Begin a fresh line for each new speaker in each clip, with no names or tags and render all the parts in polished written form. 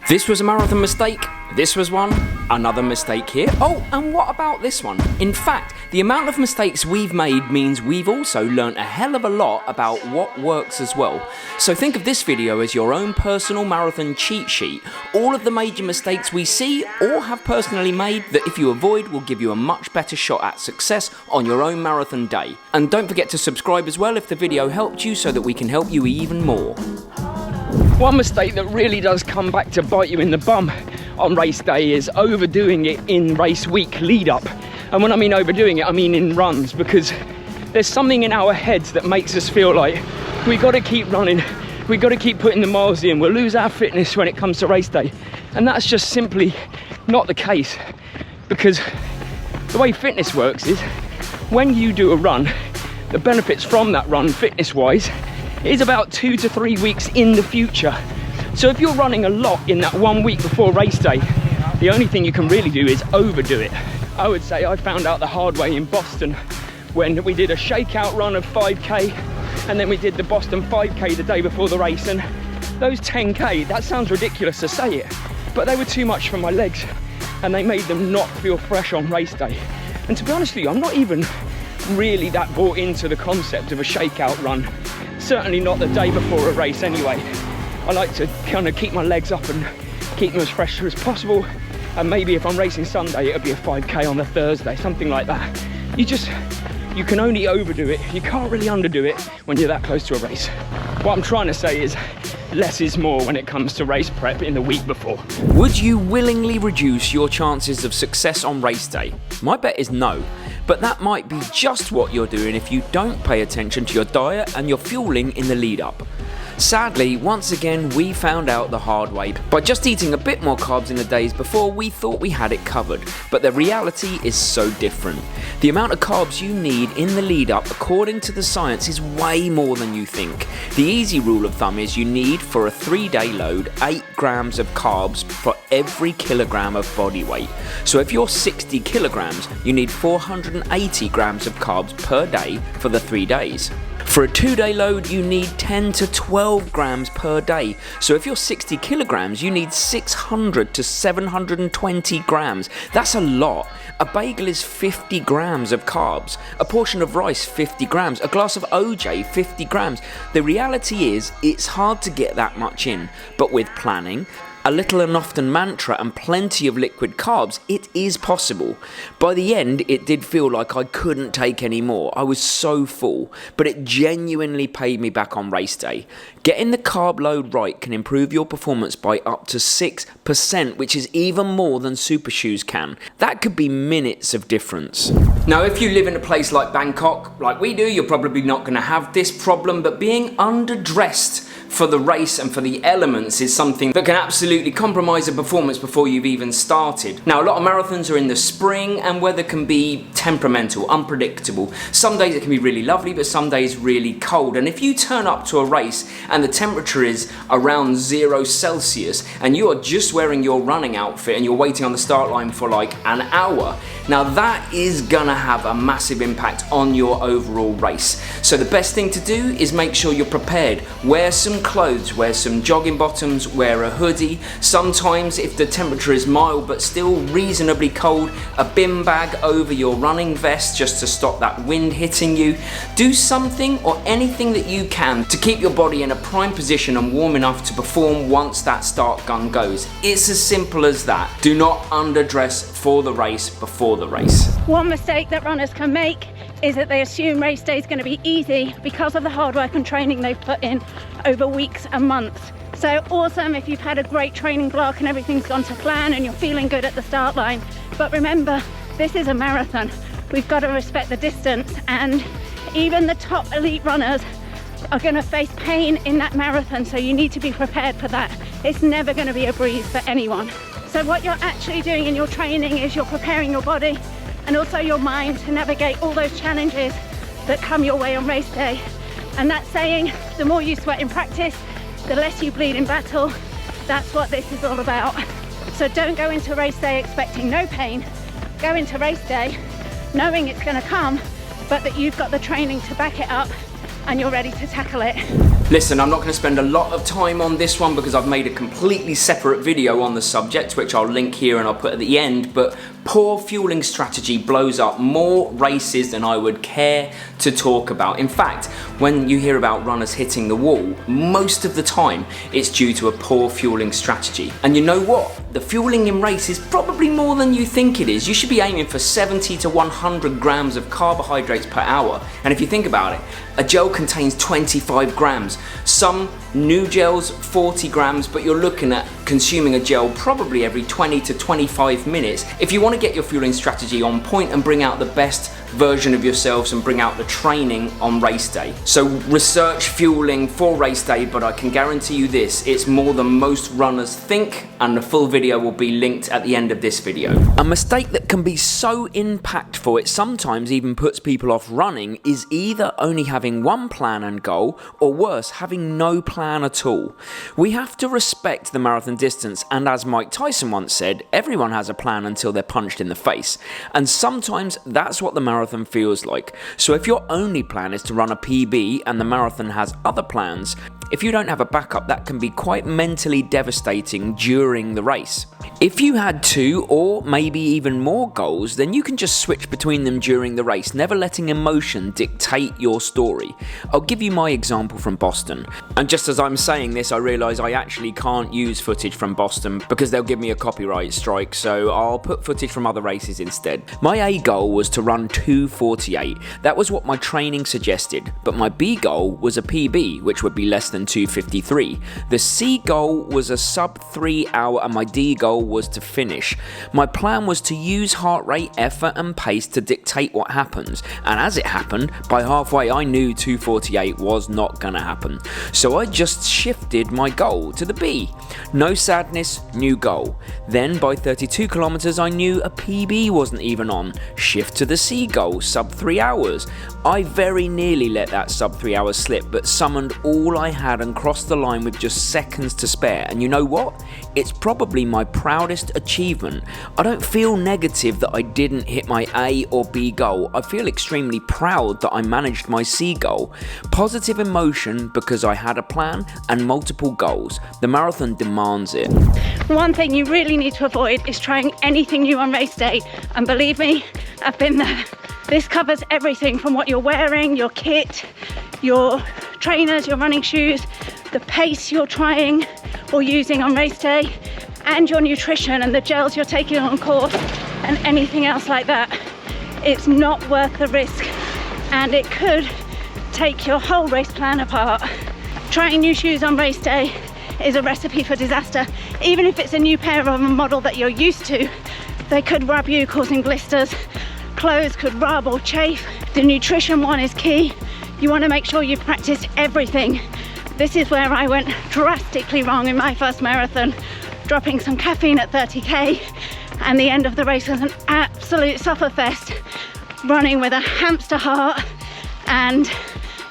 This was a marathon mistake, this was one, another mistake here. Oh, and what about this one? In fact, the amount of mistakes we've made means we've also learnt a hell of a lot about what works as well. So think of this video as your own personal marathon cheat sheet. All of the major mistakes we see or have personally made that if you avoid will give you a much better shot at success on your own marathon day. And don't forget to subscribe as well if the video helped you so that we can help you even more. One mistake that really does come back to bite you in the bum on race day is overdoing it in race week lead up. And when I mean overdoing it, I mean in runs, because there's something in our heads that makes us feel like we got to keep running, we got to keep putting the miles in, we'll lose our fitness when it comes to race day. And that's just simply not the case, because the way fitness works is when you do a run, the benefits from that run fitness wise is about 2 to 3 weeks in the future. So if you're running a lot in that 1 week before race day, the only thing you can really do is overdo it. I would say I found out the hard way in Boston when we did a shakeout run of 5k and then we did the Boston 5k the day before the race, and those 10k, that sounds ridiculous to say it, but they were too much for my legs and they made them not feel fresh on race day. And to be honest with you, I'm not even really that bought into the concept of a shakeout run. Certainly not the day before a race anyway. I like to kind of keep my legs up and keep them as fresh as possible. And maybe if I'm racing Sunday, it'll be a 5k on the Thursday, something like that. You can only overdo it. You can't really underdo it when you're that close to a race. What I'm trying to say is less is more when it comes to race prep in the week before. Would you willingly reduce your chances of success on race day? My bet is no. But that might be just what you're doing if you don't pay attention to your diet and your fueling in the lead up. Sadly, once again, we found out the hard way. By just eating a bit more carbs in the days before, we thought we had it covered, but the reality is so different. The amount of carbs you need in the lead up, according to the science, is way more than you think. The easy rule of thumb is you need, for a 3-day load, 8 grams of carbs for every kilogram of body weight. So if you're 60 kilograms, you need 480 grams of carbs per day for the 3 days. For a 2-day load, you need 10 to 12 grams per day. So if you're 60 kilograms, you need 600 to 720 grams. That's a lot. A bagel is 50 grams of carbs. A portion of rice, 50 grams. A glass of OJ, 50 grams. The reality is, it's hard to get that much in. But with planning, a little and often mantra and plenty of liquid carbs, it is possible. By the end, it did feel like I couldn't take any more. I was so full, but it genuinely paid me back on race day. Getting the carb load right can improve your performance by up to 6%, which is even more than super shoes can. That could be minutes of difference. Now, if you live in a place like Bangkok, like we do, you're probably not going to have this problem, but being underdressed for the race and for the elements is something that can absolutely compromise a performance before you've even started. Now, a lot of marathons are in the spring and weather can be temperamental, unpredictable. Some days it can be really lovely, but some days really cold. And if you turn up to a race and the temperature is around 0 Celsius and you are just wearing your running outfit and you're waiting on the start line for like an hour, now that is gonna have a massive impact on your overall race. So the best thing to do is make sure you're prepared. Wear some clothes, wear some jogging bottoms, wear a hoodie. Sometimes if the temperature is mild but still reasonably cold, a bin bag over your running vest just to stop that wind hitting you. Do something or anything that you can to keep your body in a prime position and warm enough to perform once that start gun goes. It's as simple as that. Do not underdress for the race before the race.
One mistake that runners can make is that they assume race day is going to be easy because of the hard work and training they've put in over weeks and months. So awesome if you've had a great training block and everything's gone to plan and you're feeling good at the start line. But remember, this is a marathon. We've got to respect the distance, and even the top elite runners are going to face pain in that marathon, so you need to be prepared for that. It's never going to be a breeze for anyone. So what you're actually doing in your training is you're preparing your body and also your mind to navigate all those challenges that come your way on race day. And that saying, the more you sweat in practice, the less you bleed in battle. That's what this is all about. So don't go into race day expecting no pain. Go into race day knowing it's going to come, but that you've got the training to back it up and you're ready to tackle it.
Listen, I'm not going to spend a lot of time on this one because I've made a completely separate video on the subject, which I'll link here and I'll put at the end, but poor fueling strategy blows up more races than I would care to talk about. In fact, when you hear about runners hitting the wall, most of the time it's due to a poor fueling strategy. And you know what? The fueling in race is probably more than you think it is. You should be aiming for 70 to 100 grams of carbohydrates per hour. And if you think about it, a gel contains 25 grams. Some new gels, 40 grams, but you're looking at consuming a gel probably every 20 to 25 minutes if you want to get your fueling strategy on point and bring out the best version of yourselves and bring out the training on race day. So research fueling for race day, but I can guarantee you this, it's more than most runners think, and the full video will be linked at the end of this video. A mistake that can be so impactful it sometimes even puts people off running is either only having one plan and goal, or worse, having no plan at all. We have to respect the marathon distance, and as Mike Tyson once said, everyone has a plan until they're punched in the face. And sometimes that's what the marathon feels like. So if your only plan is to run a PB and the marathon has other plans, if you don't have a backup, that can be quite mentally devastating during the race. If you had two or maybe even more goals, then you can just switch between them during the race, never letting emotion dictate your story. I'll give you my example from Boston. And just as I'm saying this, I realise I actually can't use footage from Boston because they'll give me a copyright strike, so I'll put footage from other races instead. My A goal was to run 2:48. That was what my training suggested, but my B goal was a PB, which would be less than 2:53. The C goal was a sub 3 hour and my D goal was to finish. My plan was to use heart rate, effort and pace to dictate what happens, and as it happened, by halfway I knew 2:48 was not gonna happen. So I just shifted my goal to the B. No sadness, new goal. Then by 32 kilometers I knew a PB wasn't even on. Shift to the C goal, sub 3 hours. I very nearly let that sub 3 hours slip, but summoned all I had and crossed the line with just seconds to spare. And you know what? It's probably my proudest achievement. I don't feel negative that I didn't hit my A or B goal. I feel extremely proud that I managed my C goal. Positive emotion because I had a plan and multiple goals. The marathon demands it.
One thing you really need to avoid is trying anything new on race day. And believe me, I've been there. This covers everything from what you're wearing, your kit, your trainers, your running shoes, the pace you're trying or using on race day, and your nutrition and the gels you're taking on course and anything else like that. It's not worth the risk, and it could take your whole race plan apart. Trying new shoes on race day is a recipe for disaster. Even if it's a new pair of a model that you're used to, they could rub you, causing blisters. Clothes could rub or chafe. The nutrition one is key. You want to make sure you practice everything. This is where I went drastically wrong in my first marathon, dropping some caffeine at 30k, and the end of the race was an absolute sufferfest, running with a hamster heart, and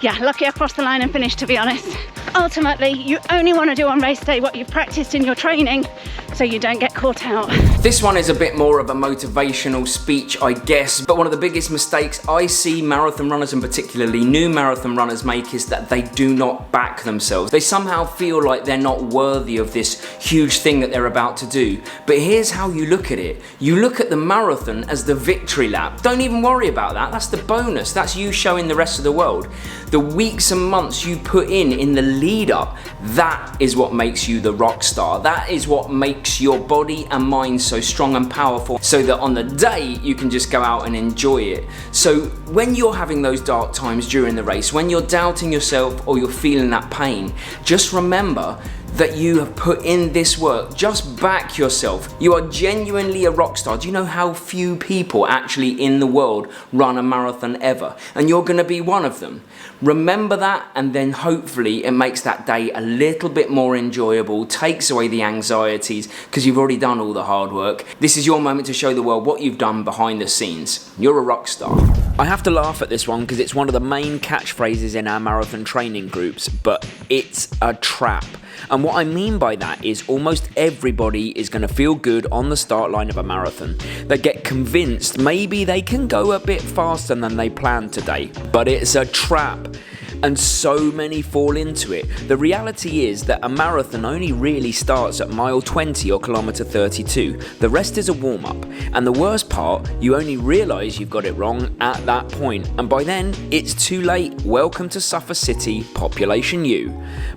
yeah, lucky I crossed the line and finished, to be honest. Ultimately, you only want to do on race day what you've practiced in your training, so you don't get caught out.
This one is a bit more of a motivational speech, I guess, but one of the biggest mistakes I see marathon runners, and particularly new marathon runners, make is that they do not back themselves. They somehow feel like they're not worthy of this huge thing that they're about to do. But here's how you look at it. You look at the marathon as the victory lap. Don't even worry about that. That's the bonus. That's you showing the rest of the world. The weeks and months you put in the lead up, that is what makes you the rock star. That is what makes your body and mind so strong and powerful, so that on the day you can just go out and enjoy it. So when you're having those dark times during the race, when you're doubting yourself or you're feeling that pain, just remember that you have put in this work. Just back yourself. You are genuinely a rock star. Do you know how few people actually in the world run a marathon ever? And you're gonna be one of them. Remember that, and then hopefully it makes that day a little bit more enjoyable, takes away the anxieties, because you've already done all the hard work. This is your moment to show the world what you've done behind the scenes. You're a rock star. I have to laugh at this one because it's one of the main catchphrases in our marathon training groups, but it's a trap. And what I mean by that is almost everybody is going to feel good on the start line of a marathon. They get convinced maybe they can go a bit faster than they planned today, but it's a trap. and so many fall into it. The reality is that a marathon only really starts at mile 20 or kilometre 32. The rest is a warm-up, and the worst part, you only realise you've got it wrong at that point, and by then it's too late. Welcome to Suffer City, population U.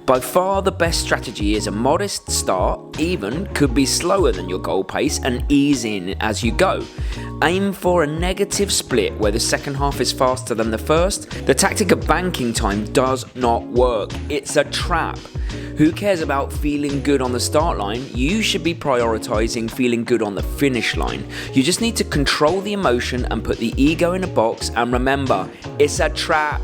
By far the best strategy is a modest start, even could be slower than your goal pace, and ease in as you go. Aim for a negative split where the second half is faster than the first. The tactic of banking time does not work. It's a trap. Who cares about feeling good on the start line? You should be prioritising feeling good on the finish line. You just need to control the emotion and put the ego in a box, and remember, it's a trap.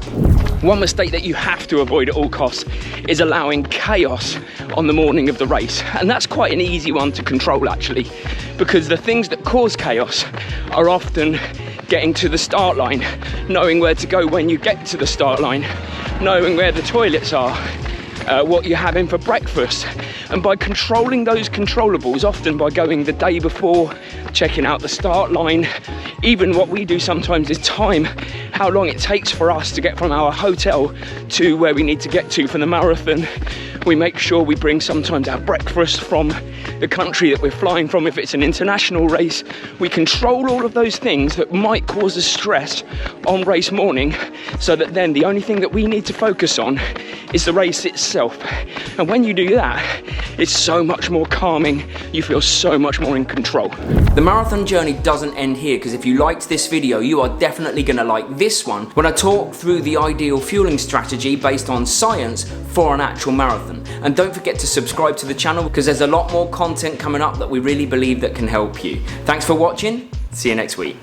One mistake that you have to avoid at all costs is allowing chaos on the morning of the race. And that's quite an easy one to control actually, because the things that cause chaos are often getting to the start line, knowing where to go when you get to the start line, knowing where the toilets are, what you're having for breakfast. And by controlling those controllables, often by going the day before, checking out the start line, even what we do sometimes is time how long it takes for us to get from our hotel to where we need to get to for the marathon. We make sure we bring sometimes our breakfast from the country that we're flying from. If it's an international race, we control all of those things that might cause us stress on race morning, so that then the only thing that we need to focus on is the race itself. And when you do that, it's so much more calming. You feel so much more in control.
The marathon journey doesn't end here, because if you liked this video, you are definitely going to like this one when I talk through the ideal fueling strategy based on science for an actual marathon. And don't forget to subscribe to the channel, because there's a lot more content coming up that we really believe that can help you. Thanks for watching. See you next week.